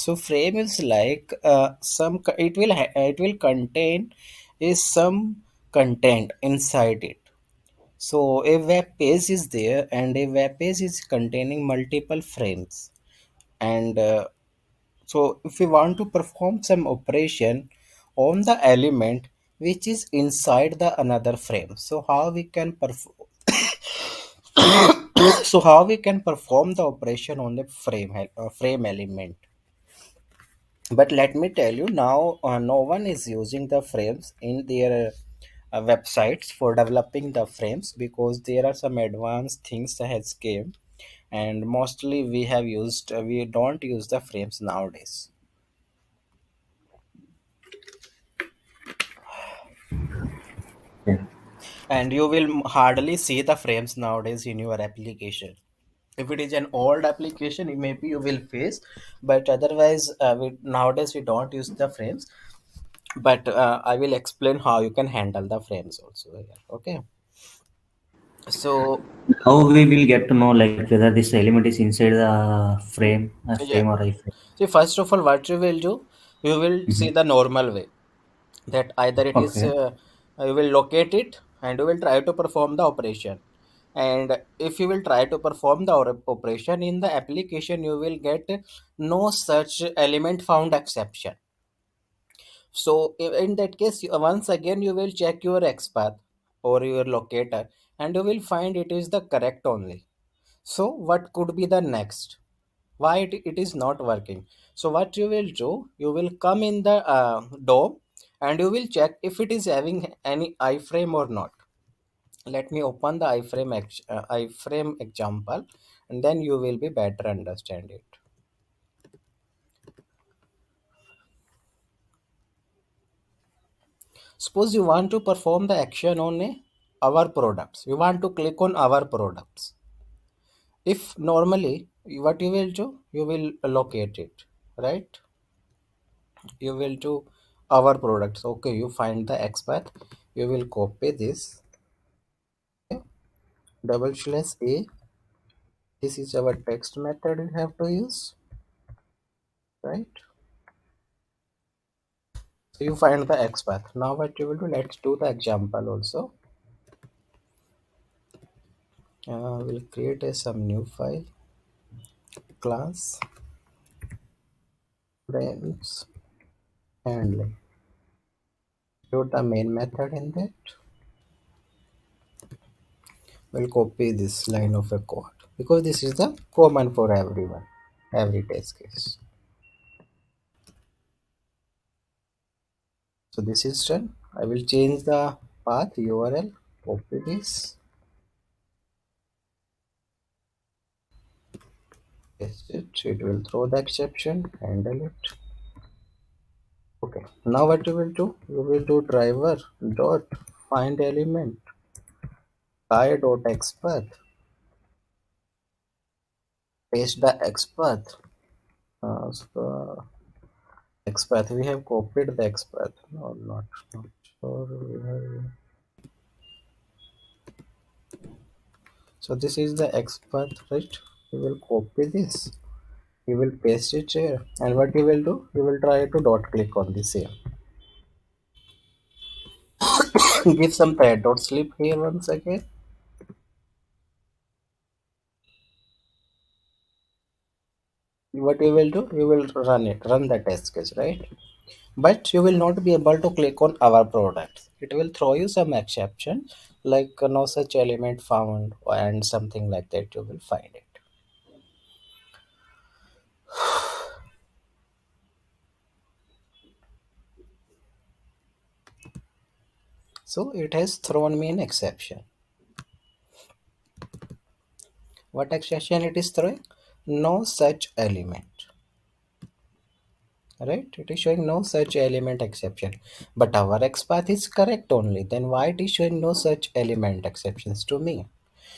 So frame is like it will contain is some content inside it. So a web page is there, and a web page is containing multiple frames. And so if we want to perform some operation on the element which is inside the another frame, so how we can perform so how we can perform the operation on the frame element. But let me tell you now, no one is using the frames in their websites for developing the frames, because there are some advanced things that has came, and mostly we don't use the frames nowadays. Yeah. And you will hardly see the frames nowadays in your application. If it is an old application, maybe you will face, but otherwise nowadays we don't use the frames. But I will explain how you can handle the frames also here. Okay. So How we will get to know like whether this element is inside the frame, a yeah, frame or a frame? see, first of all, what you will do, you will Hmm. see the normal way, that either it is Okay. you will locate it and you will try to perform the operation. And if you will try to perform the operation in the application, you will get no such element found exception. So in that case, once again you will check your XPath or your locator, and you will find it is the correct only. So what could be the next, why it is not working? So what you will do, you will come in the DOM, and you will check if it is having any iframe or not. Let me open the iframe example, and then you will be better understand it. Suppose you want to perform the action on our products, you want to click on our products. If normally, what you will do, you will locate it, right? You will do our products. Okay, you find the XPath, you will copy this, okay? Double slash a, this is our text method you have to use, right? So you find the XPath. Now what you will do, let's do the example also. We'll create some new file, class frames handling, do the main method in that. We'll copy this line of a code, because this is the common for everyone, every test case. So this is done. I will change the path URL, copy this, paste it, it will throw the exception, handle it. Okay, now what you will do? You will do driver dot find element guy dot xpath, paste the xpath. So xpath, we have copied the xpath. No, not sure. So this is the xpath, right? You will copy this, you will paste it here, and what you will do, you will try to dot click on the same. Give some pad dot sleep here once again. What you will do, you will run the test case, right? But you will not be able to click on our product. It will throw you some exception, like no such element found and something like that, you will find it. So it has thrown me an exception. What exception it is throwing? No such element, right? It is showing no such element exception, but our XPath is correct only. Then why it is showing no such element exceptions to me?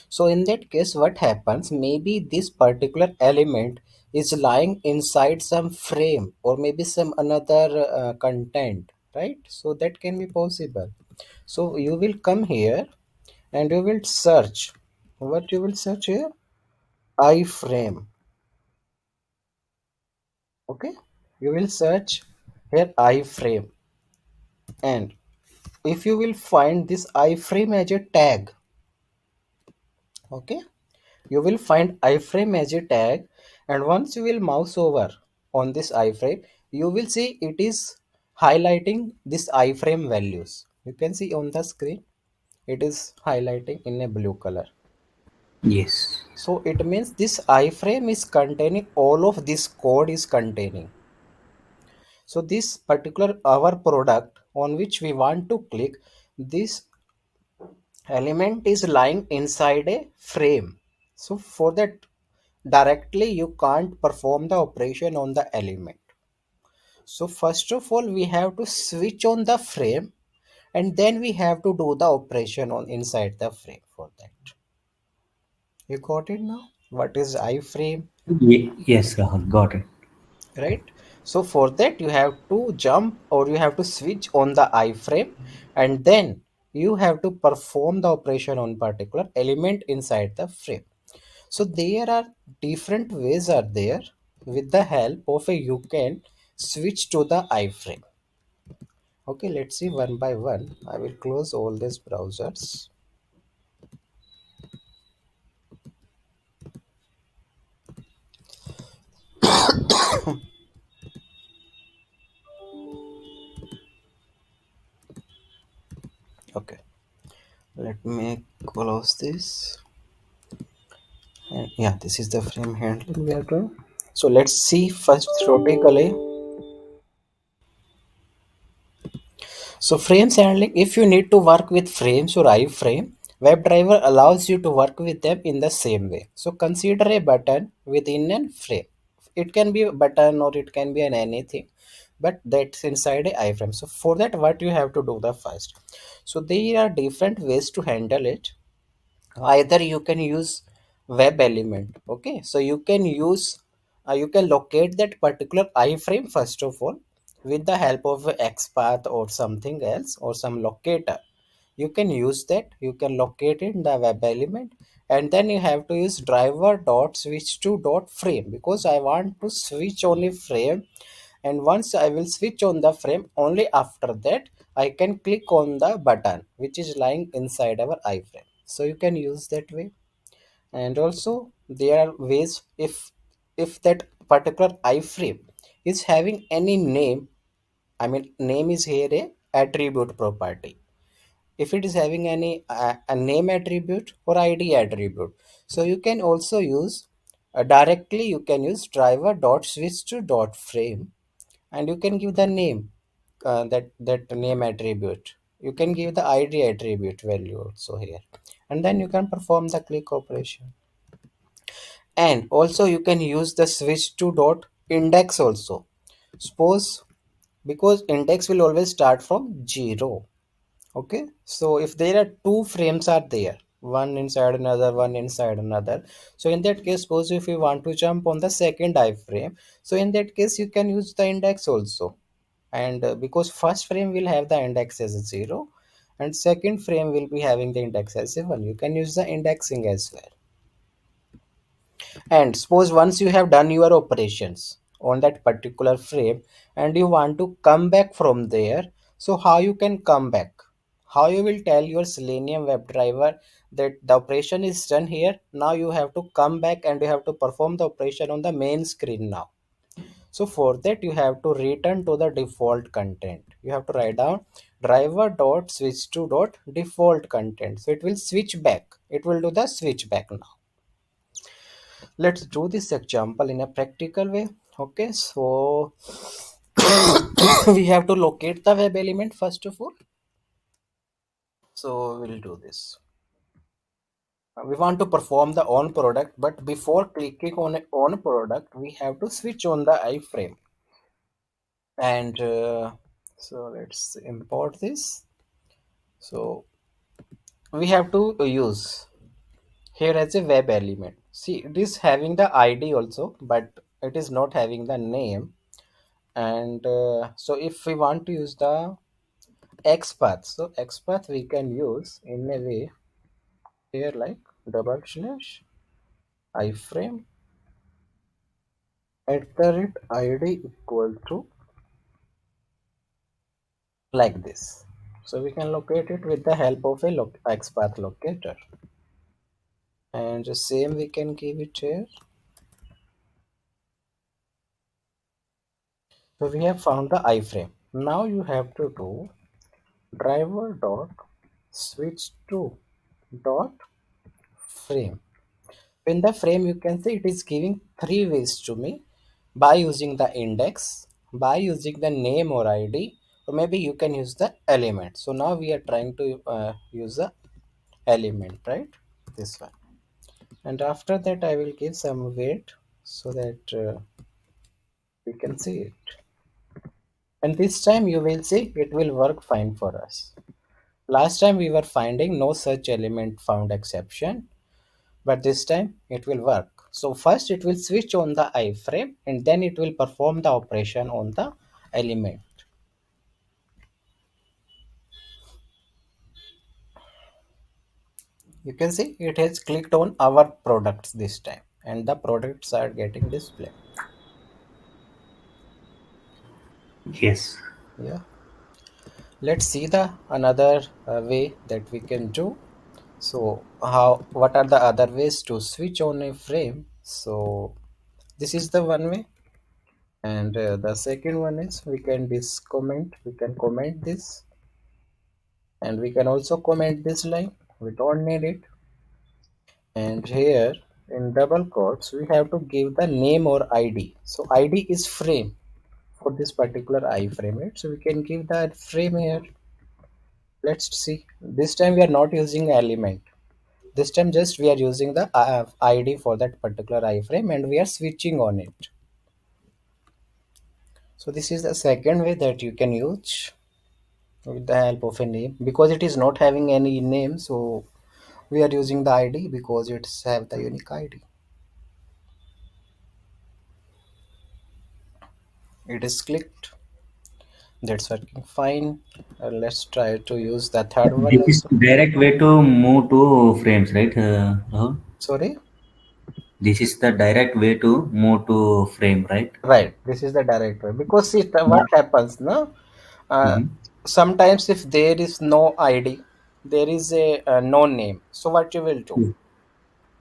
So in that case, what happens, maybe this particular element is lying inside some frame, or maybe some another content, right? So that can be possible. So you will come here and you will search. What you will search here? Iframe. Okay, You will search here iframe, and if you will find this iframe as a tag, okay, you will find iframe as a tag, and once you will mouse over on this iframe, you will see it is highlighting this iframe values. You can see on the screen it is highlighting in a blue color. Yes. So it means this iframe is containing all of this code is containing. So this particular our product on which we want to click, this element is lying inside a frame. So for that, directly you can't perform the operation on the element. So first of all we have to switch on the frame, and then we have to do the operation on inside the frame. For that, you got it now what is iframe, Yes, Rahul, got it. right? So for that you have to jump, or you have to switch on the iframe, and then you have to perform the operation on particular element inside the frame. So there are different ways are there. With the help of a, you can switch to the iframe. Okay, let's see one by one. I will close all these browsers. Okay, let me close this. And yeah, this is the frame handling we are doing. So let's see first theoretically. So frames handling, if you need to work with frames or iframe, WebDriver allows you to work with them in the same way. So consider a button within a frame. It can be a button or it can be an anything, but that's inside a iframe. So for that, what you have to do the first. So there are different ways to handle it. Either you can use web element, okay, so you can use you can locate that particular iframe first of all with the help of a xpath or something else or some locator. You can use that, you can locate it in the web element, and then you have to use driver dot switch to dot frame, because I want to switch only frame, and once I will switch on the frame, only after that I can click on the button which is lying inside our iframe. So you can use that way. And also there are ways, if that particular iframe is having any name, I mean name is here a attribute property. If it is having any a name attribute or id attribute, so you can also use directly you can use driver dot switch to dot frame, and you can give the name, that name attribute. You can give the id attribute value also here, and then you can perform the click operation. And also you can use the switch to dot index also. Suppose, because index will always start from 0. Okay, so if there are two frames are there, one inside another, one inside another, so in that case, suppose if you want to jump on the second iframe, so in that case you can use the index also. And because first frame will have the index as a 0, and second frame will be having the index as a 1, you can use the indexing as well. And suppose once you have done your operations on that particular frame and you want to come back from there, so how you can come back? How you will tell your Selenium WebDriver that the operation is done here? Now you have to come back and you have to perform the operation on the main screen now. So for that you have to return to the default content. You have to write down driver dot switch to dot default content. So it will switch back. It will do the switch back now. Let's do this example in a practical way. Okay, so we have to locate the web element first of all. So we'll do this. We want to perform the on product, but before clicking on a on product we have to switch on the iframe. And so let's import this. So we have to use here as a web element. See, it is having the id also, but it is not having the name. And so if we want to use the xpath, so xpath we can use in a way here like double slash iframe at the rate id equal to like this. So we can locate it with the help of a XPath locator. And the same we can give it here. So we have found the iframe. Now you have to do driver dot switch to dot frame. In the frame you can see it is giving three ways to me: by using the index, by using the name or id, or maybe you can use the element. So now we are trying to use the element, right? This one. And after that I will give some weight so that we can see it. And this time you will see it will work fine for us. Last time we were finding no such element found exception, but this time it will work. So first it will switch on the iframe and then it will perform the operation on the element. You can see it has clicked on our products this time and the products are getting displayed. Yes. Yeah. Let's see the another way that we can do. So how, what are the other ways to switch on a frame? So this is the one way. And the second one is we can comment, we can comment this, and we can also comment this line. We don't need it. And here in double quotes we have to give the name or id. So id is frame for this particular iframe, right? So we can give that frame here. Let's see, this time we are not using element. This time just we are using the id for that particular iframe and we are switching on it. So this is the second way that you can use with the help of a name, because it is not having any name. So we are using the id because it's have the unique id. It is clicked, that's working fine. Let's try to use the third one This is also. direct way to move to frames, right? Rahul? Sorry. This is the direct way to move to frame, right? Right, this is the direct way, because see what Yeah. happens no, uh, Mm-hmm. sometimes if there is no id, there is a no name, so what you will do?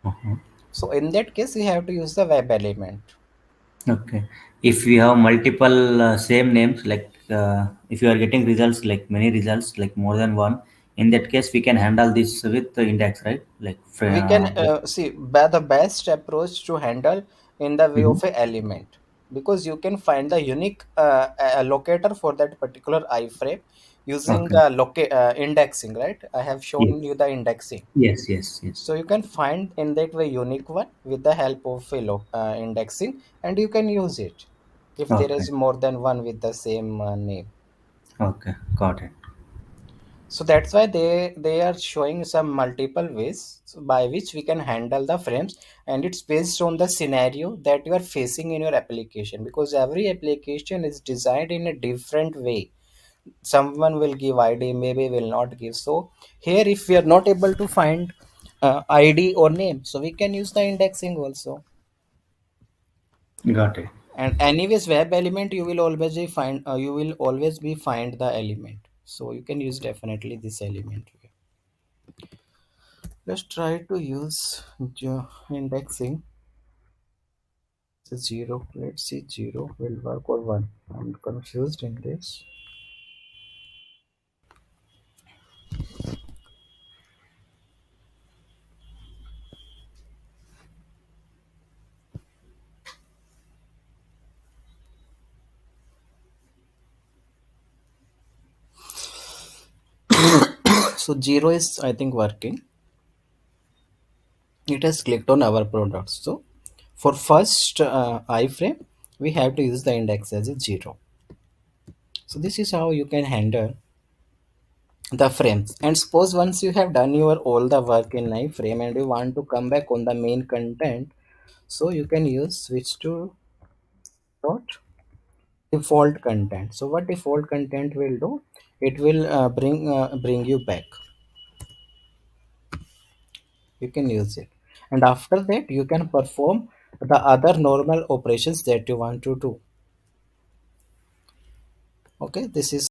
Uh-huh. So in that case you have to use the web element. Okay. If we have multiple same names, like if you are getting results like many results, like more than one, in that case we can handle this with the index, right? Like, We can see by the best approach to handle in the way Mhm. of a element, because you can find the unique locator for that particular iframe using Okay. the indexing, right? I have shown Yes. you the indexing. Yes. Yes. Yes. So you can find in that way unique one with the help of a indexing, and you can use it if there Okay. is more than one with the same name. Okay. Got it. So that's why they are showing some multiple ways by which we can handle the frames, and it's based on the scenario that you are facing in your application, because every application is designed in a different way. Someone will give id, maybe will not give. So here if we are not able to find id or name, so we can use the indexing also. Got it. And anyways web element you will always be find, you will always be find the element, so you can use definitely this element. Let's try to use indexing. So zero. Let's see, zero will work or one. I'm confused in this. So zero is I think working. It has clicked on our product. So for first iframe, we have to use the index as a zero. So this is how you can handle the frames. And suppose once you have done your all the work in iframe and you want to come back on the main content, so you can use switch to dot default content. So what default content will do, it will bring you back. You can use it, and after that you can perform the other normal operations that you want to do. Okay, this is